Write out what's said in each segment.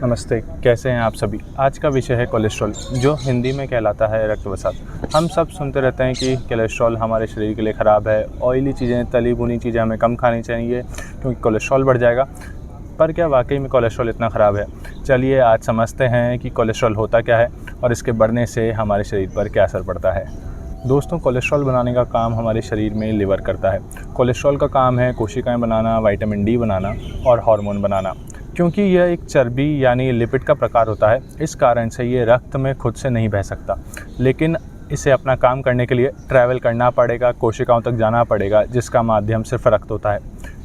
नमस्ते, कैसे हैं आप सभी। आज का विषय है कोलेस्ट्रॉल, जो हिंदी में कहलाता है रक्तवसाद। हम सब सुनते रहते हैं कि कोलेस्ट्रॉल हमारे शरीर के लिए ख़राब है, ऑयली चीज़ें, तली भुनी चीज़ें हमें कम खानी चाहिए क्योंकि कोलेस्ट्रॉल बढ़ जाएगा। पर क्या वाकई में कोलेस्ट्रॉल इतना ख़राब है? चलिए आज समझते हैं कि कोलेस्ट्रॉल होता क्या है और इसके बढ़ने से हमारे शरीर पर क्या असर पड़ता है। दोस्तों, कोलेस्ट्रॉल बनाने का काम हमारे शरीर में लिवर करता है। कोलेस्ट्रॉल का काम है कोशिकाएं बनाना, विटामिन डी बनाना और हार्मोन बनाना। क्योंकि यह एक चर्बी यानी लिपिड का प्रकार होता है, इस कारण से ये रक्त में खुद से नहीं बह सकता, लेकिन इसे अपना काम करने के लिए ट्रैवल करना पड़ेगा, कोशिकाओं तक जाना पड़ेगा, जिसका माध्यम सिर्फ रक्त होता है।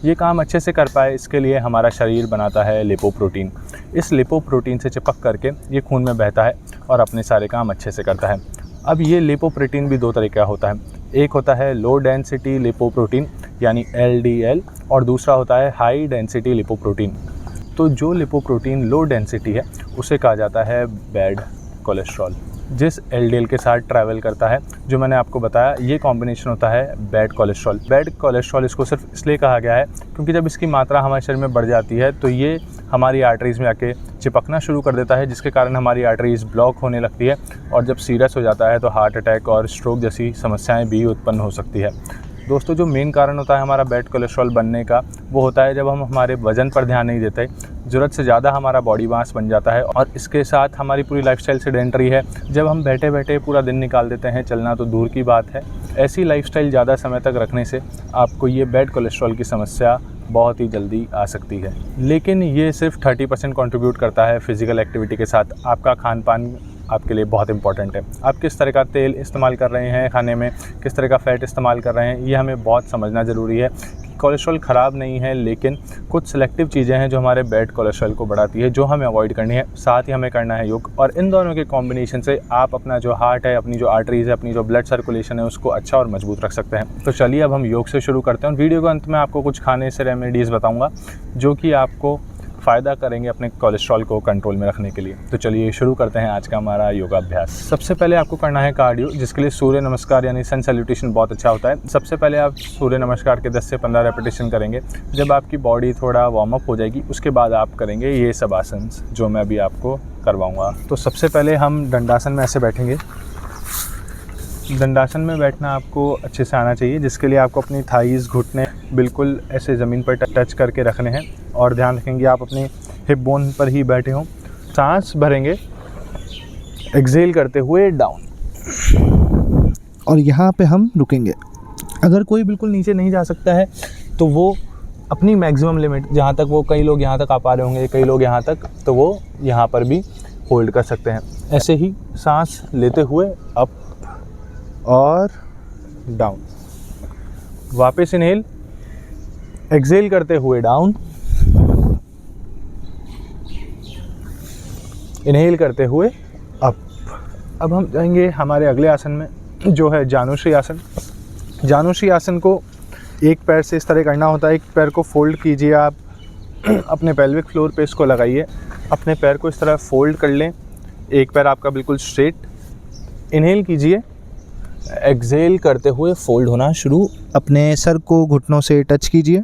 ये काम अच्छे से कर पाए, इसके लिए हमारा शरीर बनाता है लिपोप्रोटीन। इस लिपोप्रोटीन से चिपक करके ये खून में बहता है और अपने सारे काम अच्छे से करता है। अब ये लिपोप्रोटीन भी दो तरह का होता है। एक होता है लो डेंसिटी लिपोप्रोटीन यानी LDL और दूसरा होता है हाई डेंसिटी लिपोप्रोटीन। तो जो लिपोप्रोटीन लो डेंसिटी है उसे कहा जाता है बैड कोलेस्ट्रॉल। जिस LDL के साथ ट्रैवल करता है, जो मैंने आपको बताया, ये कॉम्बिनेशन होता है बैड कोलेस्ट्रॉल। बैड कोलेस्ट्रॉल इसको सिर्फ इसलिए कहा गया है क्योंकि जब इसकी मात्रा हमारे शरीर में बढ़ जाती है तो ये हमारी आर्टरीज़ में आके चिपकना शुरू कर देता है, जिसके कारण हमारी आर्टरीज़ ब्लॉक होने लगती है और जब सीरियस हो जाता है तो हार्ट अटैक और स्ट्रोक जैसी समस्याएं भी उत्पन्न हो सकती है। दोस्तों, जो मेन कारण होता है हमारा बैड कोलेस्ट्रॉल बनने का, वो होता है जब हम हमारे वज़न पर ध्यान नहीं देते, ज़रूरत से ज़्यादा हमारा बॉडी मास बन जाता है और इसके साथ हमारी पूरी लाइफस्टाइल सेडेंटरी है। जब हम बैठे बैठे पूरा दिन निकाल देते हैं, चलना तो दूर की बात है। ऐसी लाइफस्टाइल ज़्यादा समय तक रखने से आपको ये बैड कोलेस्ट्रॉल की समस्या बहुत ही जल्दी आ सकती है। लेकिन ये सिर्फ 30% कंट्रीब्यूट करता है फिज़िकल एक्टिविटी के साथ। आपका खान पान आपके लिए बहुत इंपॉर्टेंट है। आप किस तरह का तेल इस्तेमाल कर रहे हैं खाने में, किस तरह का फ़ैट इस्तेमाल कर रहे हैं, ये हमें बहुत समझना ज़रूरी है। कोलेस्ट्रॉल ख़राब नहीं है, लेकिन कुछ सिलेक्टिव चीज़ें हैं जो हमारे बैड कोलेस्ट्रॉल को बढ़ाती है, जो हमें अवॉइड करनी है। साथ ही हमें करना है योग, और इन दोनों के कॉम्बिनेशन से आप अपना जो हार्ट है, अपनी जो आर्टरीज़ है, अपनी जो ब्लड सर्कुलेशन है, उसको अच्छा और मजबूत रख सकते हैं। तो चलिए अब हम योग से शुरू करते हैं। वीडियो के अंत में आपको कुछ खाने से रेमेडीज़ बताऊँगा जो कि आपको फ़ायदा करेंगे अपने कोलेस्ट्रॉल को कंट्रोल में रखने के लिए। तो चलिए शुरू करते हैं आज का हमारा योगाभ्यास। सबसे पहले आपको करना है कार्डियो, जिसके लिए सूर्य नमस्कार यानी सन सैल्यूटेशन बहुत अच्छा होता है। सबसे पहले आप सूर्य नमस्कार के 10 से 15 रेपिटेशन करेंगे। जब आपकी बॉडी थोड़ा वार्म अप हो जाएगी, उसके बाद आप करेंगे ये सब आसन जो मैं अभी आपको करवाऊँगा। तो सबसे पहले हम दंडासन में ऐसे बैठेंगे। दंडासन में बैठना आपको अच्छे से आना चाहिए, जिसके लिए आपको अपनी थाइज़, घुटने बिल्कुल ऐसे ज़मीन पर टच करके रखने हैं और ध्यान रखेंगे आप अपने हिप बोन पर ही बैठे हों। सांस भरेंगे, एक्सहेल करते हुए डाउन, और यहाँ पे हम रुकेंगे। अगर कोई बिल्कुल नीचे नहीं जा सकता है तो वो अपनी मैक्सिमम लिमिट, जहाँ तक वो, कई लोग यहाँ तक आ पा रहे होंगे, कई लोग यहाँ तक, तो वो यहाँ पर भी होल्ड कर सकते हैं। ऐसे ही सांस लेते हुए अप और डाउन, वापस इनहेल, एक्सहेल करते हुए डाउन, इनहेल करते हुए अप। अब हम जाएंगे हमारे अगले आसन में, जो है जानुश्री आसन। जानुश्री आसन को एक पैर से इस तरह करना होता है। एक पैर को फोल्ड कीजिए आप अपने पेल्विक फ्लोर पे, इसको लगाइए। अपने पैर को इस तरह फोल्ड कर लें, एक पैर आपका बिल्कुल स्ट्रेट। इनहेल कीजिए, एक्सहेल करते हुए फोल्ड होना शुरू। अपने सर को घुटनों से टच कीजिए।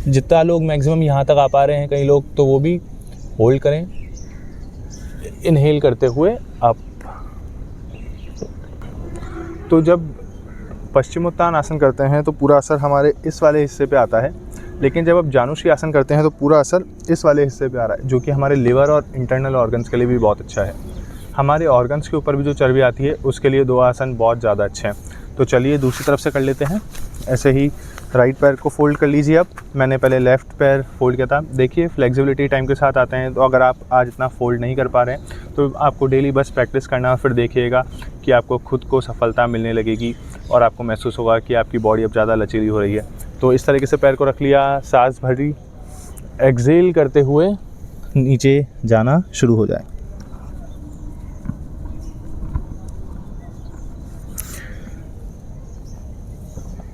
जितना लोग मैक्सिमम यहाँ तक आ पा रहे हैं, कई लोग, तो वो भी होल्ड करें। इनहेल करते हुए अप। तो जब पश्चिमोत्तान आसन करते हैं तो पूरा असर हमारे इस वाले हिस्से पे आता है, लेकिन जब आप जानुश्री आसन करते हैं तो पूरा असर इस वाले हिस्से पे आ रहा है, जो कि हमारे लिवर और इंटरनल ऑर्गन्स के लिए भी बहुत अच्छा है। हमारे ऑर्गन्स के ऊपर भी जो चर्बी आती है, उसके लिए दो आसन बहुत ज़्यादा अच्छे हैं। तो चलिए दूसरी तरफ से कर लेते हैं। ऐसे ही राइट पैर को फोल्ड कर लीजिए। अब मैंने पहले लेफ़्ट पैर फोल्ड किया था। देखिए फ्लेक्सिबिलिटी टाइम के साथ आते हैं, तो अगर आप आज इतना फोल्ड नहीं कर पा रहे हैं तो आपको डेली बस प्रैक्टिस करना, फिर देखिएगा कि आपको खुद को सफलता मिलने लगेगी और आपको महसूस होगा कि आपकी बॉडी अब ज़्यादा लचीली हो रही है। तो इस तरीके से पैर को रख लिया, सांस भरी, एक्सहेल करते हुए नीचे जाना शुरू हो जाए।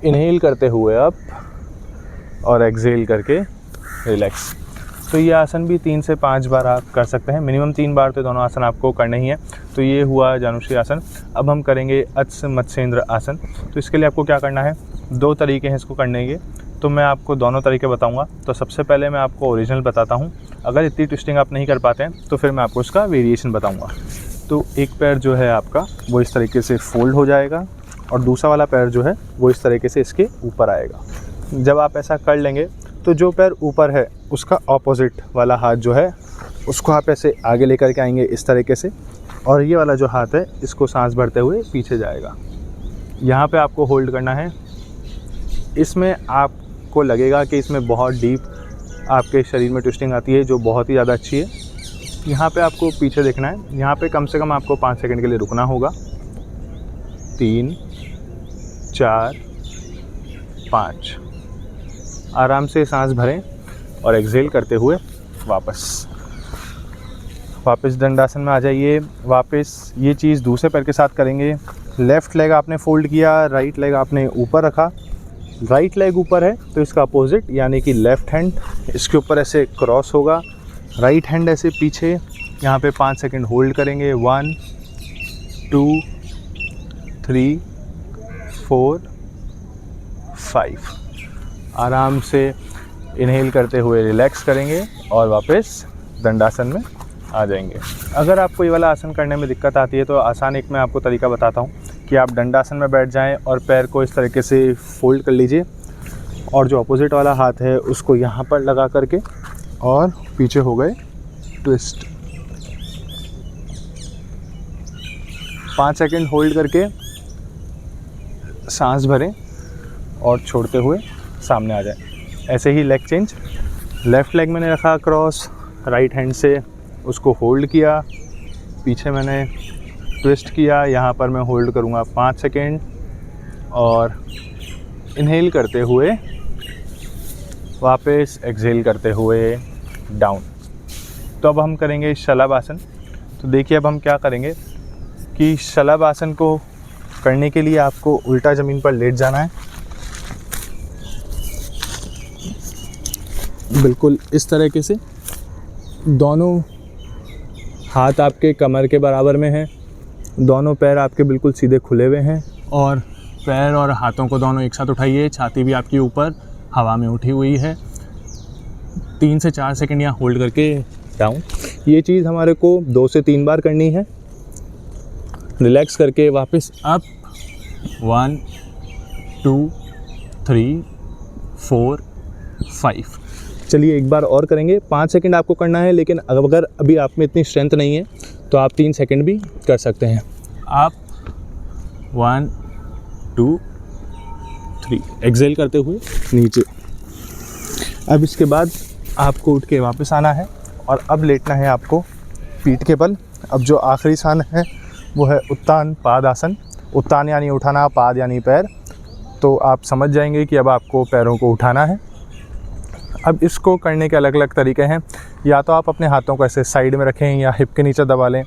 इनहेल करते हुए अप और एक्सहेल करके रिलैक्स। तो ये आसन भी 3 से 5 बार आप कर सकते हैं, मिनिमम 3 बार तो दोनों आसन आपको करने ही है। तो ये हुआ जानुश्री आसन। अब हम करेंगे अच्छ मत्स्येंद्र आसन। तो इसके लिए आपको क्या करना है, 2 तरीके हैं इसको करने के। तो मैं आपको दोनों तरीके बताऊंगा। तो सबसे पहले मैं आपको ओरिजिनल बताता हूं। अगर इतनी ट्विस्टिंग आप नहीं कर पाते हैं तो फिर मैं आपको इसका वेरिएशन बताऊंगा। तो एक पैर जो है आपका वो इस तरीके से फोल्ड हो जाएगा और दूसरा वाला पैर जो है वो इस तरीके से इसके ऊपर आएगा। जब आप ऐसा कर लेंगे तो जो पैर ऊपर है उसका ऑपोजिट वाला हाथ जो है उसको आप ऐसे आगे लेकर के आएंगे इस तरीके से, और ये वाला जो हाथ है इसको सांस भरते हुए पीछे जाएगा। यहाँ पे आपको होल्ड करना है। इसमें आपको लगेगा कि इसमें बहुत डीप आपके शरीर में ट्विस्टिंग आती है जो बहुत ही ज़्यादा अच्छी है। यहाँ पे आपको पीछे देखना है। यहाँ पे कम से कम आपको 5 सेकंड के लिए रुकना होगा। 3 4 5। आराम से सांस भरें और एक्सहेल करते हुए वापस दंडासन में आ जाइए। वापस ये चीज़ दूसरे पैर के साथ करेंगे। लेफ़्ट लेग आपने फोल्ड किया, राइट लेग आपने ऊपर रखा। राइट लेग ऊपर है तो इसका अपोजिट यानी कि लेफ़्ट हैंड इसके ऊपर ऐसे क्रॉस होगा, राइट हैंड ऐसे पीछे। यहाँ पे 5 सेकंड होल्ड करेंगे। 1 2 3 4 5। आराम से इनहेल करते हुए रिलैक्स करेंगे और वापस दंडासन में आ जाएंगे। अगर आपको ये वाला आसन करने में दिक्कत आती है तो आसान एक मैं आपको तरीका बताता हूँ कि आप दंडासन में बैठ जाएं और पैर को इस तरीके से फोल्ड कर लीजिए और जो अपोजिट वाला हाथ है उसको यहाँ पर लगा करके और पीछे हो गए ट्विस्ट। 5 सेकंड होल्ड करके सांस भरें और छोड़ते हुए सामने आ जाए। ऐसे ही लेग चेंज। लेफ़्ट लेग मैंने रखा क्रॉस, राइट हैंड से उसको होल्ड किया, पीछे मैंने ट्विस्ट किया। यहाँ पर मैं होल्ड करूँगा 5 सेकेंड और इनहेल करते हुए वापस एक्सहेल करते हुए डाउन। तो अब हम करेंगे शलभ आसन। तो देखिए अब हम क्या करेंगे कि शलभ आसन को करने के लिए आपको उल्टा ज़मीन पर लेट जाना है, बिल्कुल इस तरीके से। दोनों हाथ आपके कमर के बराबर में हैं, दोनों पैर आपके बिल्कुल सीधे खुले हुए हैं और पैर और हाथों को दोनों एक साथ उठाइए। छाती भी आपकी ऊपर हवा में उठी हुई है। 3 से 4 सेकंड यहाँ होल्ड करके डाउन। ये चीज़ हमारे को 2 से 3 बार करनी है। रिलैक्स करके वापस अप। 1 2 3 4 5। चलिए एक बार और करेंगे। 5 सेकंड आपको करना है, लेकिन अगर अभी आप में इतनी स्ट्रेंथ नहीं है तो आप 3 सेकंड भी कर सकते हैं। आप 1 2 3 एक्सहेल करते हुए नीचे। अब इसके बाद आपको उठ के वापस आना है और अब लेटना है आपको पीठ के बल। अब जो आखिरी आसन है वो है उत्तान पाद आसन। उत्तान यानी उठाना, पाद यानी पैर। तो आप समझ जाएंगे कि अब आपको पैरों को उठाना है। अब इसको करने के अलग अलग तरीके हैं। या तो आप अपने हाथों को ऐसे साइड में रखें या हिप के नीचे दबा लें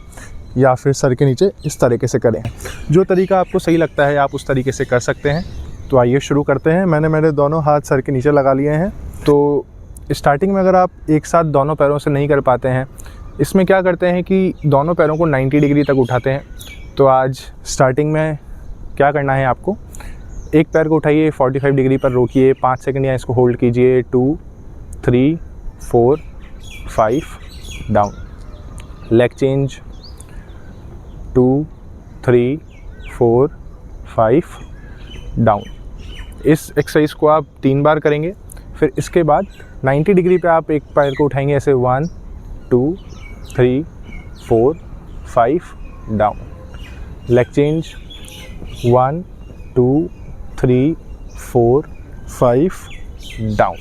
या फिर सर के नीचे इस तरीके से करें। जो तरीका आपको सही लगता है आप उस तरीके से कर सकते हैं। तो आइए शुरू करते हैं। मैंने मेरे दोनों हाथ सर के नीचे लगा लिए हैं। तो स्टार्टिंग में अगर आप एक साथ दोनों पैरों से नहीं कर पाते हैं, इसमें क्या करते हैं कि दोनों पैरों को 90 डिग्री तक उठाते हैं। तो आज स्टार्टिंग में क्या करना है आपको, एक पैर को उठाइए, 45 डिग्री पर रोकिए, 5 सेकंड यहाँ इसको होल्ड कीजिए। 2 3 4 5 डाउन। Leg change 2 3 4 5 down. इस एक्सरसाइज को आप 3 बार करेंगे। फिर इसके बाद 90 डिग्री पे आप एक पैर को उठाएंगे ऐसे 1 2 3 4 5 डाउन। Leg change 1 2 3 4 5 down.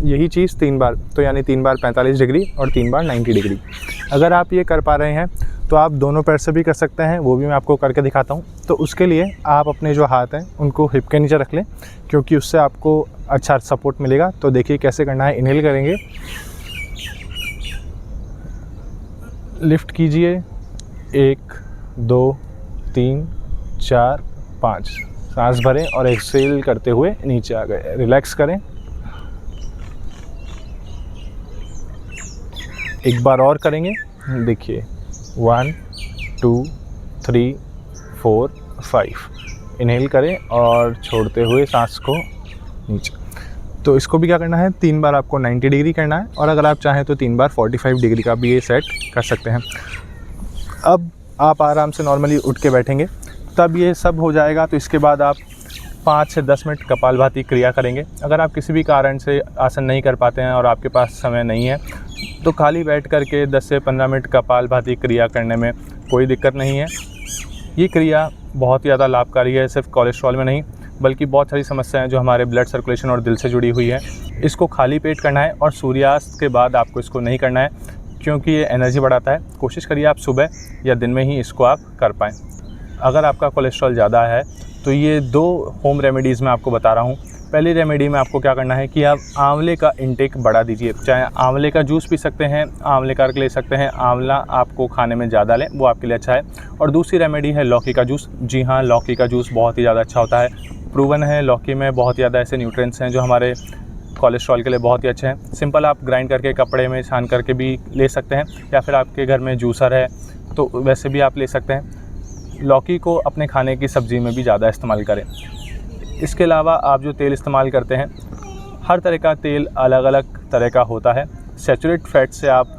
यही चीज़ 3 बार, तो यानी 3 बार 45 डिग्री और 3 बार 90 डिग्री। अगर आप ये कर पा रहे हैं तो आप दोनों पैर से भी कर सकते हैं, वो भी मैं आपको करके दिखाता हूँ। तो उसके लिए आप अपने जो हाथ हैं उनको हिप के नीचे रख लें, क्योंकि उससे आपको अच्छा सपोर्ट मिलेगा। तो देखिए कैसे करना है। इनहेल करेंगे, लिफ्ट कीजिए, 1 2 3 4 5, सांस भरें और एक्सहेल करते हुए नीचे आ गए। रिलैक्स करें। एक बार और करेंगे, देखिए 1 2 3 4 5। इनहेल करें और छोड़ते हुए सांस को नीचे। तो इसको भी क्या करना है, 3 बार आपको 90 डिग्री करना है, और अगर आप चाहें तो 3 बार 45 डिग्री का भी ये सेट कर सकते हैं। अब आप आराम से नॉर्मली उठ के बैठेंगे, तब ये सब हो जाएगा। तो इसके बाद आप 5 से 10 मिनट कपालभाति क्रिया करेंगे। अगर आप किसी भी कारण से आसन नहीं कर पाते हैं और आपके पास समय नहीं है, तो खाली बैठ कर के 10 से 15 मिनट कपालभाति क्रिया करने में कोई दिक्कत नहीं है। ये क्रिया बहुत ही ज़्यादा लाभकारी है, सिर्फ कोलेस्ट्रॉल में नहीं बल्कि बहुत सारी समस्याएं जो हमारे ब्लड सर्कुलेशन और दिल से जुड़ी हुई है। इसको खाली पेट करना है, और सूर्यास्त के बाद आपको इसको नहीं करना है, क्योंकि ये एनर्जी बढ़ाता है। कोशिश करिए आप सुबह या दिन में ही इसको आप कर पाएँ। अगर आपका कोलेस्ट्रॉल ज़्यादा है तो ये 2 होम रेमेडीज़ मैं आपको बता रहा हूँ। पहली रेमेडी में आपको क्या करना है कि आप आंवले का इंटेक बढ़ा दीजिए। चाहे आंवले का जूस पी सकते हैं, आंवले का अर्क ले सकते हैं, आंवला आपको खाने में ज़्यादा लें, वो आपके लिए अच्छा है। और दूसरी रेमेडी है लौकी का जूस। जी हाँ, लौकी का जूस बहुत ही ज़्यादा अच्छा होता है। प्रूवन है, लौकी में बहुत ही ज़्यादा ऐसे न्यूट्रिएंट्स हैं जो हमारे कोलेस्ट्रॉल के लिए बहुत ही अच्छे हैं। सिंपल आप ग्राइंड करके कपड़े में छान करके भी ले सकते हैं, या फिर आपके घर में जूसर है तो वैसे भी आप ले सकते हैं। लौकी को अपने खाने की सब्ज़ी में भी ज़्यादा इस्तेमाल करें। इसके अलावा आप जो तेल इस्तेमाल करते हैं, हर तरह का तेल अलग अलग तरह का होता है। सैचुरेट फैट से आप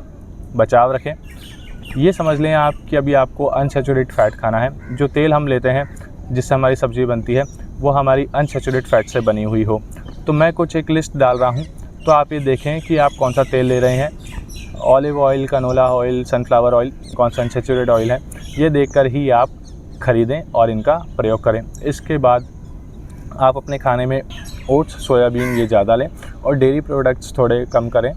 बचाव रखें। ये समझ लें आप कि अभी आपको अनसैचुरेट फ़ैट खाना है। जो तेल हम लेते हैं जिससे हमारी सब्ज़ी बनती है, वो हमारी अनसैचुरेट फ़ैट से बनी हुई हो। तो मैं कुछ एक लिस्ट डाल रहा हूँ, तो आप ये देखें कि आप कौन सा तेल ले रहे हैं। Olive oil, canola oil, sunflower oil, कौन सा अनसैचुरेटेड ऑयल है, ये देखकर ही आप ख़रीदें और इनका प्रयोग करें। इसके बाद आप अपने खाने में ओट्स, सोयाबीन ये ज़्यादा लें, और डेयरी प्रोडक्ट्स थोड़े कम करें।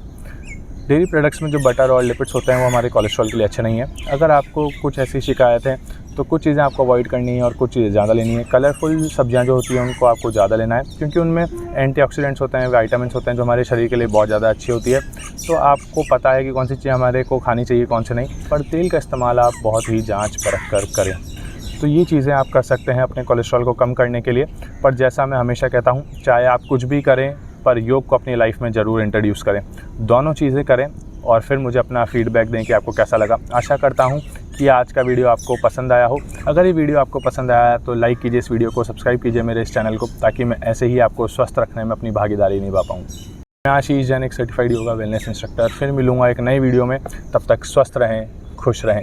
डेयरी प्रोडक्ट्स में जो बटर और लिपिड्स होते हैं वो हमारे कोलेस्ट्रॉल के लिए अच्छे नहीं हैं। अगर आपको कुछ ऐसी शिकायत है तो कुछ चीज़ें आपको अवॉइड करनी है और कुछ चीज़ें ज़्यादा लेनी है। कलरफुल सब्जियां जो होती हैं उनको आपको ज़्यादा लेना है, क्योंकि उनमें एंटीऑक्सीडेंट्स होते हैं, विटामिन्स होते हैं जो हमारे शरीर के लिए बहुत ज़्यादा अच्छी होती है। तो आपको पता है कि कौन सी चीज़ हमारे को खानी चाहिए, कौन सी नहीं। पर तेल का इस्तेमाल आप बहुत ही जाँच परख कर करें। तो ये चीज़ें आप कर सकते हैं अपने कोलेस्ट्रॉल को कम करने के लिए। पर जैसा मैं हमेशा कहता हूँ, चाहे आप कुछ भी करें, पर योग को अपनी लाइफ में ज़रूर इंट्रोड्यूस करें। दोनों चीज़ें करें और फिर मुझे अपना फ़ीडबैक दें कि आपको कैसा लगा। आशा करता हूँ कि आज का वीडियो आपको पसंद आया हो। अगर ये वीडियो आपको पसंद आया तो लाइक कीजिए इस वीडियो को, सब्सक्राइब कीजिए मेरे इस चैनल को, ताकि मैं ऐसे ही आपको स्वस्थ रखने में अपनी भागीदारी निभा पाऊँ। मैं आशीष जैन, एक सर्टिफाइड योगा वेलनेस इंस्ट्रक्टर। फिर मिलूँगा एक नई वीडियो में। तब तक स्वस्थ रहें, खुश रहें।